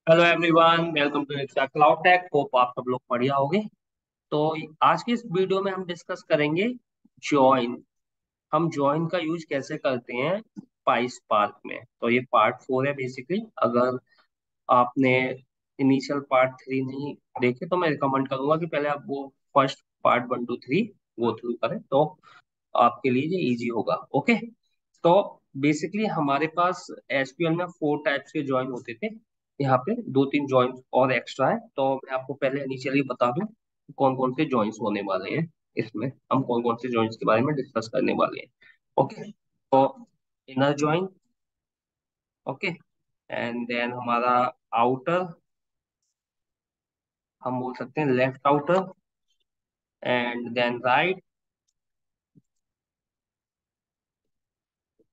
Hello everyone, welcome to Exa cloud tech. Hope आप सब लोग बढ़िया होंगे। तो आज की इस वीडियो में हम डिस्कस करेंगे जॉइन। हम जॉइन का यूज कैसे करते हैं पाइस पार्क में। तो ये पार्ट 4 है बेसिकली। अगर आपने इनिशियल पार्ट 3 नहीं देखे तो मैं रिकमेंड करूंगा कि पहले आप वो फर्स्ट पार्ट 1 2 3 गो थ्रू करें, तो आपके लिए ये इजी होगा। ओके। तो बेसिकली हमारे पास एसक्यूएल में 4 टाइप्स के ज्वाइन होते थे। यहाँ पे 2 3 ज्वाइन और एक्स्ट्रा है, तो मैं आपको पहले इनिशियली बता दूं कौन कौन से ज्वाइंस होने वाले हैं। इसमें हम कौन कौन से ज्वाइंस के बारे में डिस्कस करने वाले हैं। ओके। तो inner join. Okay. And then हमारा आउटर, हम बोल सकते हैं left outer. And then right.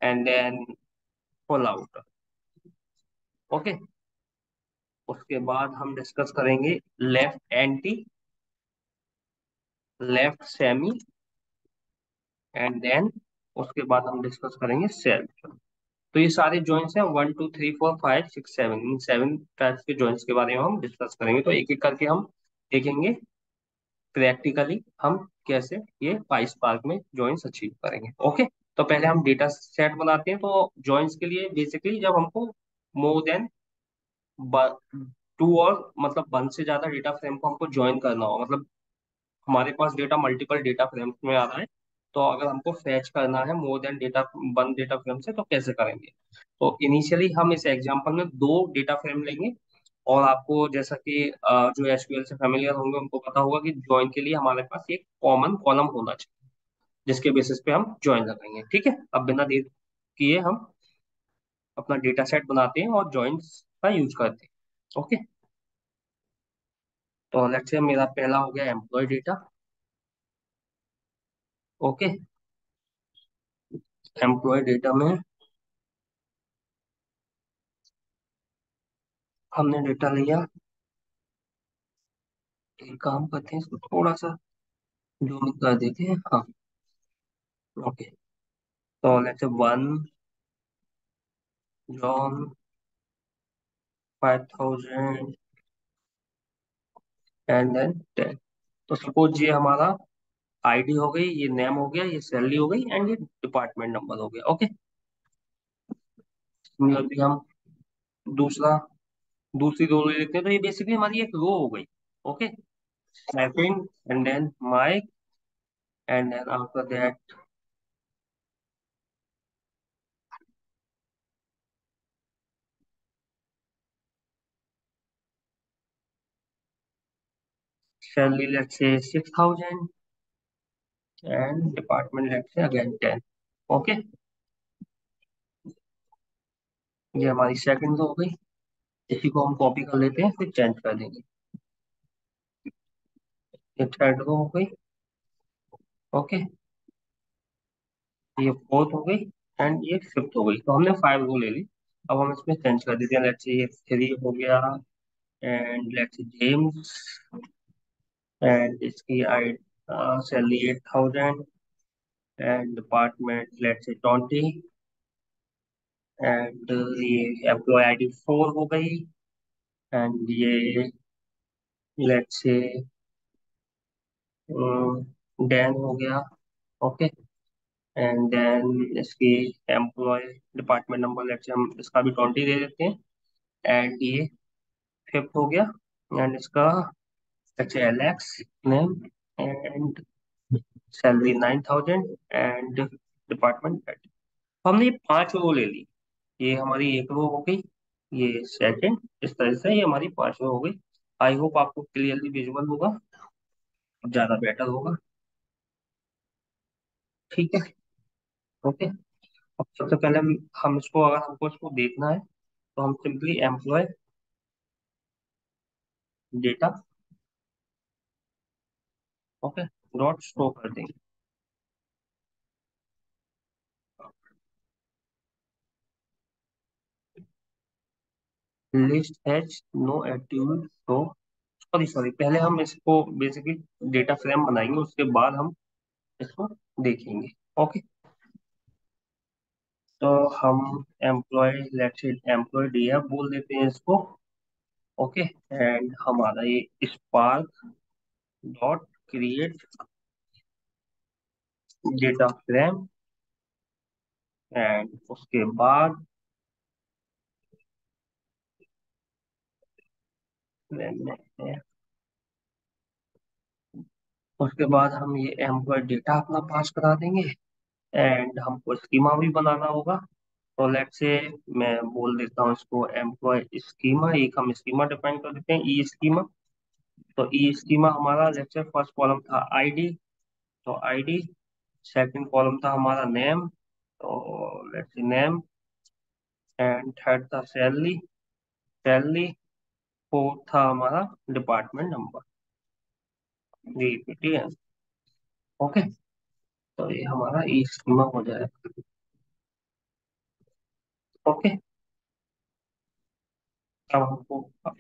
And then full outer. Okay. उसके बाद हम डिस्कस करेंगे left anti, left semi, and then उसके बाद हम डिस्कस करेंगे सेल्फ। तो ये सारे जॉइंट्स हैं 1 2 3 4 5 6 7, इन 7 टाइप्स के जॉइंट्स के बारे में हम डिस्कस करेंगे। तो एक एक करके हम देखेंगे प्रैक्टिकली हम कैसे ये पाइस पार्क में जॉइंट्स अचीव करेंगे। ओके। तो पहले हम डेटा सेट बनाते हैं। तो जॉइंट्स के लिए बेसिकली जब हमको मोर देन 2 और मतलब 1 से ज्यादा डेटा फ्रेम को हमको ज्वाइन करना हो, मतलब हमारे पास डेटा मल्टीपल डेटा फ्रेम्स में आ रहा है, तो अगर हमको फैच करना है more than data 1 data frame से तो कैसे करेंगे। तो इनिशियली हम इस एग्जांपल में 2 डेटा फ्रेम लेंगे। और आपको जैसा कि जो एसक्यूएल से फेमिलियर होंगे उनको पता होगा कि ज्वाइन के लिए हमारे पास एक कॉमन कॉलम होना चाहिए जिसके बेसिस पे हम ज्वाइन लगाएंगे। ठीक है। अब बिना देर किए हम अपना डेटा सेट बनाते हैं और ज्वाइंस का यूज करते हैं। ओके। तो लेट्स से मेरा पहला हो गया employ data. Okay. Employ data में हमने डेटा लिया। एक काम करते हैं, इसको थोड़ा सा जूम कर देते हैं। हाँ। ओके। तो let's say 1 John 5000 and then 10। तो सपोज ये हमारा आईडी हो गई, ये नेम हो गया, ये सैलरी हो गई, एंड ये डिपार्टमेंट नंबर हो गया। ओके। सिमिलरली हम दूसरा दूसरी रो ले लेते हैं। तो ये बेसिकली हमारी एक रो हो गई। Okay. Second and then Mike, and then after that salary let's say 6000 and department let's say again 10। Okay. ये हमारी सेकंड रो हो गई। इसी को हम कॉपी कर लेते हैं, फिर चेंज कर देंगे। ये थर्ड रो हो गई। ओके। ये फोर्थ हो गई, एंड ये फिफ्थ हो गई। तो हमने 5 रो ले ली। अब हम इसमें चेंज कर देते हैं। लेट्स से ये 3 हो गया, and let's say James, and इसकी आई salary 8000 and department let's say 20, and ये एम्प्लॉय आईडी 4 हो गई, एंड ये लेट्स से डैन हो गया। ओके। एंड देन इसकी employ department number let's say हम इसका भी 20 दे देते हैं, एंड ये फिफ्थ हो गया। एंड इसका अच्छा Alex name, and salary 9000 and department 30। हमने ये 5 रो ले ली। ये हमारी एक रो हो गई, ये सेकंड, इस तरह से ये हमारी 5 रो हो गई। आई होप आपको क्लियरली विजुअल होगा, ज्यादा बेटर होगा। ठीक है। ओके। अब सबसे पहले हम इसको, अगर हमको इसको देखना है तो हम simply employ data, okay, dot show कर देंगे। लिस्ट हैज नो एट्रीब्यूट, तो सॉरी सॉरी, पहले हम इसको बेसिकली डेटा फ्रेम बनाएंगे, उसके बाद हम इसको देखेंगे। ओके। तो हम एम्प्लॉय लेट्स एम्प्लॉय डी बोल देते हैं इसको। ओके। एंड हमारा ये spark dot create data frame, and उसके बाद frame में है, उसके बाद हम ये एम्प्लॉय डेटा अपना पास करा देंगे। एंड हमको स्कीमा भी बनाना होगा। तो लेट से मैं बोल देता हूँ इसको एम्प्लॉय स्कीमा, एक हम स्कीमा डिफाइन कर देते हैं ई स्कीमा। तो ई स्कीमा हमारा लेट से फर्स्ट कॉलम था आईडी, तो आईडी। सेकंड कॉलम था हमारा नेम, तो let's say name. And third था सैलरी, सैलरी। फोर्थ था हमारा डिपार्टमेंट नंबर, DPT है। ओके। तो ये हमारा ई स्कीमा हो जाएगा। ओके। अब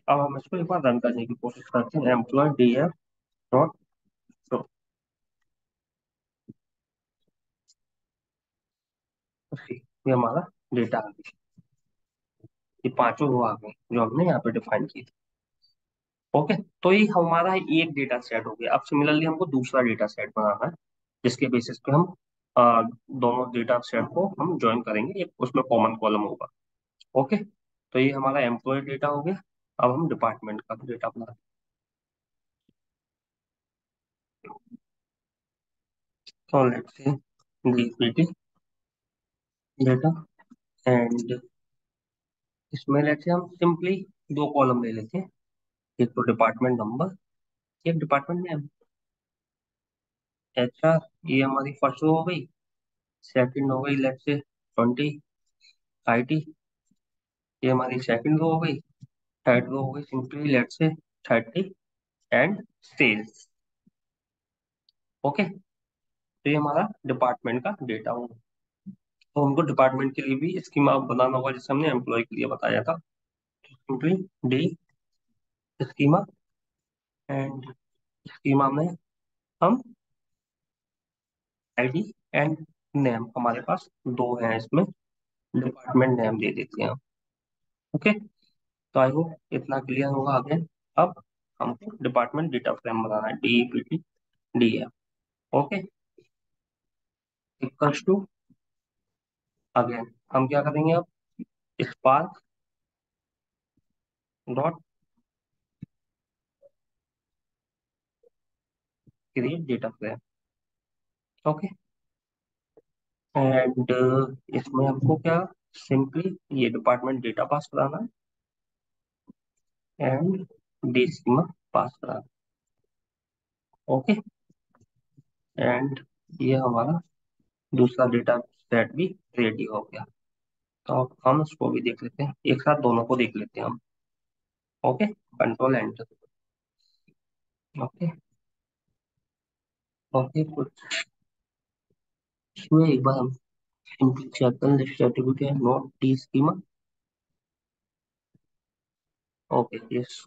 हम इसको एक बार रन करने की कोशिश करते हैं, employ D F dot show. ये हमारा डेटा आ गया, ये पांचों रो आ गए जो हमने यहाँ पे डिफाइन की थी। ओके। तो ये हमारा एक डेटा सेट हो गया। अब सिमिलरली हमको दूसरा डेटा सेट बनाना है, जिसके बेसिस पे हम दोनों डेटा सेट को हम ज्वाइन करेंगे, एक उसमें कॉमन कॉलम होगा। ओके। तो ये हमारा एम्प्लॉय डेटा हो गया। अब हम डिपार्टमेंट का डेटा बना, तो let's say DPT data. And इसमें लेट्स से हम सिंपली दो कॉलम ले लेते हैं, एक तो डिपार्टमेंट नंबर, एक डिपार्टमेंट नेम। HR, ये हमारी फर्स्ट रो हो गई। सेकंड हो गई लेट्स से 20, IT, ये हमारी सेकंड रो हो गई। थर्ड रो हो गई simply let's say 30, and sales. Okay. तो ये हमारा डिपार्टमेंट का डेटा होगा। तो हमको डिपार्टमेंट के लिए भी स्कीमा बनाना होगा, जैसे हमने एम्प्लॉय के लिए बताया था। Simply D schema, and schema में हम आईडी एंड नेम, हमारे पास दो हैं इसमें, डिपार्टमेंट नेम दे देते हैं हम। ओके। तो आई होप इतना क्लियर होगा आगे। अब हमको डिपार्टमेंट डेटा फ्रेम बनाना है, DEPT DF। Okay. Equals to, again हम क्या करेंगे अब, spark dot create data frame. Okay. And इसमें हमको क्या, सिंपली ये डिपार्टमेंट डेटा पास कराना है, एंड डी स्कीमा पास कराना। ओके। एंड ये हमारा दूसरा डेटा सेट भी रेडी हो गया। तो अब हम उसको भी देख लेते हैं, एक साथ दोनों को देख लेते हैं हम। Okay. Control enter. Okay. Okay कुछ इसमें एक बार हम सिंपली चेक कर ले, certificate note D schema. Okay yes,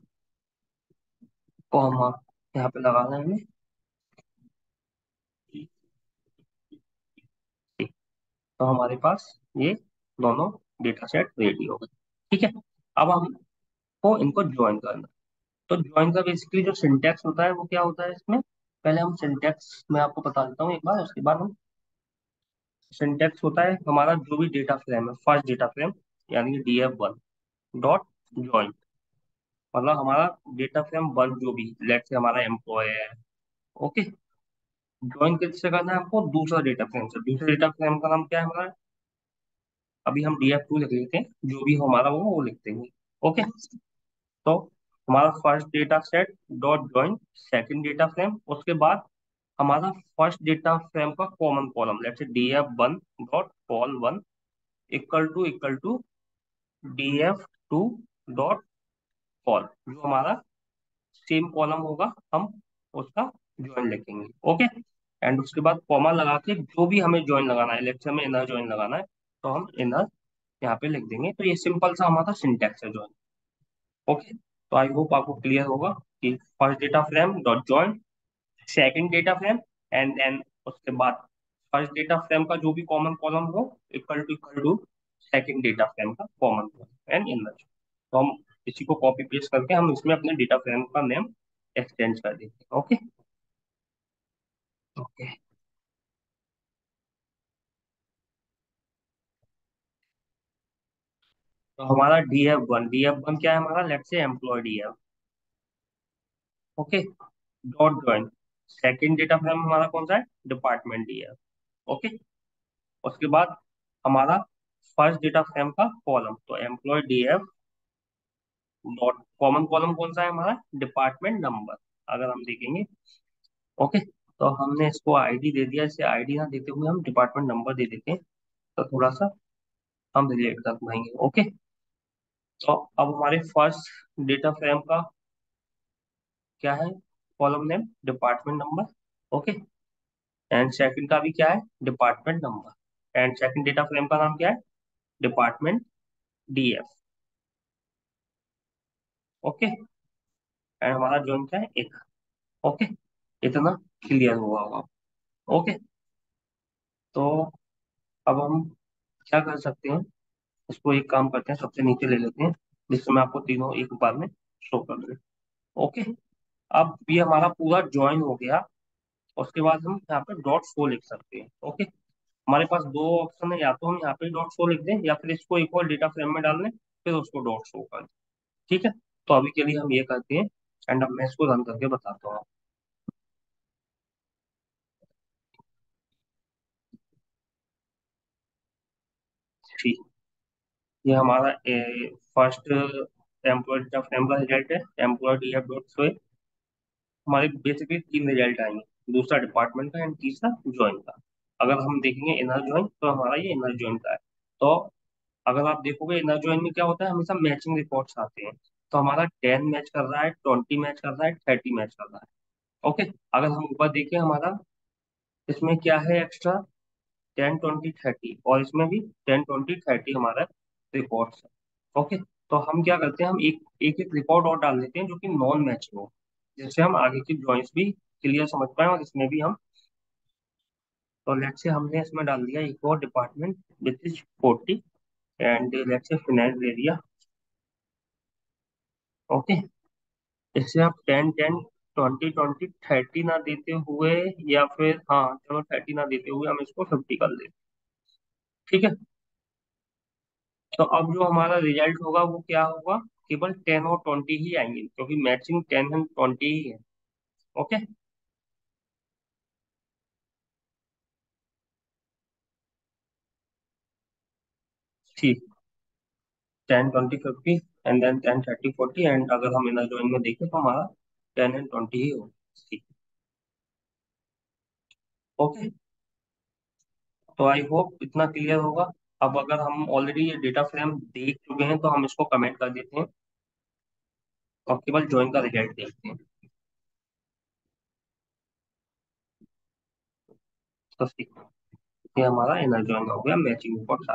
comma यहाँ पे लगाना है हमें। तो हमारे पास ये दोनों डेटा सेट रेडी हो गए। ठीक है। अब हमको इनको ज्वाइन करना है। तो ज्वाइन का बेसिकली जो सिंटैक्स होता है वो क्या होता है इसमें, पहले हम सिंटैक्स मैं आपको बता देता हूँ एक बार, उसके बाद हम, सिंटैक्स होता है हमारा जो भी डेटा फ्रेम है, फर्स्ट डेटा फ्रेम, यानी कि DF1 डॉट ज्वाइन। मतलब हमारा डेटा फ्रेम वन जो भी, लेट से हमारा एम्प्लॉय है। ओके। ज्वाइन किससे करना है हमको, दूसरा डेटा फ्रेम से। दूसरे डेटा फ्रेम का नाम क्या है हमारा, अभी हम DF2 लिख लेते हैं, जो भी हमारा होगा वो लिख देंगे। ओके। तो हमारा first data set dot join second data frame, उसके बाद हमारा फर्स्ट डेटा फ्रेम का common column, let's say DF1 dot col one equal to DF2 dot col, जो हमारा सेम कॉलम होगा, हम उसका ज्वाइन लिखेंगे। ओके। एंड उसके बाद कॉमा लगा के जो भी हमें ज्वाइन लगाना है, लेक्चर में इनर ज्वाइन लगाना है, तो हम इनर यहाँ पे लिख देंगे। तो ये सिंपल सा हमारा सिंटैक्स है ज्वाइन। ओके। तो आई होप आपको क्लियर होगा कि first data frame dot join second data frame, and then उसके बाद फर्स्ट डेटा फ्रेम का जो भी कॉमन कॉलम हो equal to second data frame का कॉमन कॉलम, एंड इनर। तो हम इसी को कॉपी पेस्ट करके हम इसमें अपने डेटा फ्रेम का नेम एक्सचेंज कर देते हैं। ओके। ओके। तो हमारा डी एफ वन क्या है हमारा, let's say employ D F. Okay. Dot join second data frame हमारा कौन सा है, डिपार्टमेंट डी एफ। ओके। उसके बाद हमारा फर्स्ट डेटा फ्रेम का कॉलम, तो employ D F dot common column कौन सा है हमारा, डिपार्टमेंट नंबर। अगर हम देखेंगे, ओके, तो हमने इसको आईडी दे दिया, इसे आईडी ना देते हुए हम डिपार्टमेंट नंबर दे देते हैं, तो थोड़ा सा हम रिलेट कर पाएंगे। ओके। तो अब हमारे फर्स्ट डेटा फ्रेम का क्या है, column name department number. Okay. And second का भी क्या है, department number. And second data frame का नाम क्या है, डिपार्टमेंट डीएफ। ओके। एंड हमारा जॉइन क्या है, एक। ओके। इतना क्लियर हुआ होगा। ओके। तो अब हम क्या कर सकते हैं, इसको एक काम करते हैं, सबसे नीचे ले लेते हैं, जिससे मैं आपको तीनों एक बार में शो कर दूँ। ओके। अब ये हमारा पूरा ज्वाइन हो गया। उसके बाद हम यहाँ पे डॉट शो लिख सकते हैं। ओके। हमारे पास दो ऑप्शन है, या तो हम यहाँ पे डॉट शो लिख दें या फिर इसको एक और डेटा फ्रेम में डाल दें, फिर उसको डॉट शो कर दें। ठीक है। तो अभी के लिए हम ये करते हैं, एंड अब मैं इसको रन करके बताता हूँ। ठीक। ये हमारा फर्स्ट एम्प्लॉय डेटा फ्रेम का रिजल्ट है, employ D F dot show. हमारे बेसिकली तीन रिजल्ट आएंगे, दूसरा डिपार्टमेंट का एंड तीसरा ज्वाइन का। अगर हम देखेंगे इनर ज्वाइन, तो हमारा ये इनर ज्वाइन का है। तो अगर आप देखोगे इनर ज्वाइन में क्या होता है, हमेशा मैचिंग रिपोर्ट्स आते हैं। तो हमारा 10 मैच कर रहा है, 20 मैच कर रहा है, 30 मैच कर रहा है। ओके। अगर हम ऊपर देखें हमारा इसमें क्या है एक्स्ट्रा, 10 20 30, और इसमें भी 10 20 30 हमारा रिकॉर्ड्स है। ओके। तो हम क्या करते हैं, हम एक एक एक रिकॉर्ड और डाल देते हैं जो कि नॉन मैच हो, जिससे हम आगे की ड्राइंग्स भी क्लियर समझ पाए, और इसमें भी हम, तो लेट्स से हमने इसमें डाल दिया एक और department which is 40, and let's say phenyl दे दिया। ओके। इससे आप 10 10 20 20 30 ना देते हुए, या फिर हाँ चलो 30 ना देते हुए हम इसको 50 कर देते। ठीक है। तो अब जो हमारा रिजल्ट होगा वो क्या होगा, केवल 10 और 20 ही आएंगे, क्योंकि मैचिंग 10 एंड 20 ही है। ओके। ठीक। 10 20 50, एंड देन 10 30 40, एंड अगर हम इनर जॉइन में देखें तो हमारा 10 एंड 20 ही होगा। ठीक। ओके। तो आई होप इतना क्लियर होगा। अब अगर हम ऑलरेडी ये डेटा फ्रेम देख चुके हैं, तो हम इसको कमेंट कर देते हैं और केवल ज्वाइन का रिजल्ट देखते हैं। तो ठीक, ये हमारा इनर ज्वाइन हो गया, मैचिंग रिपोर्ट।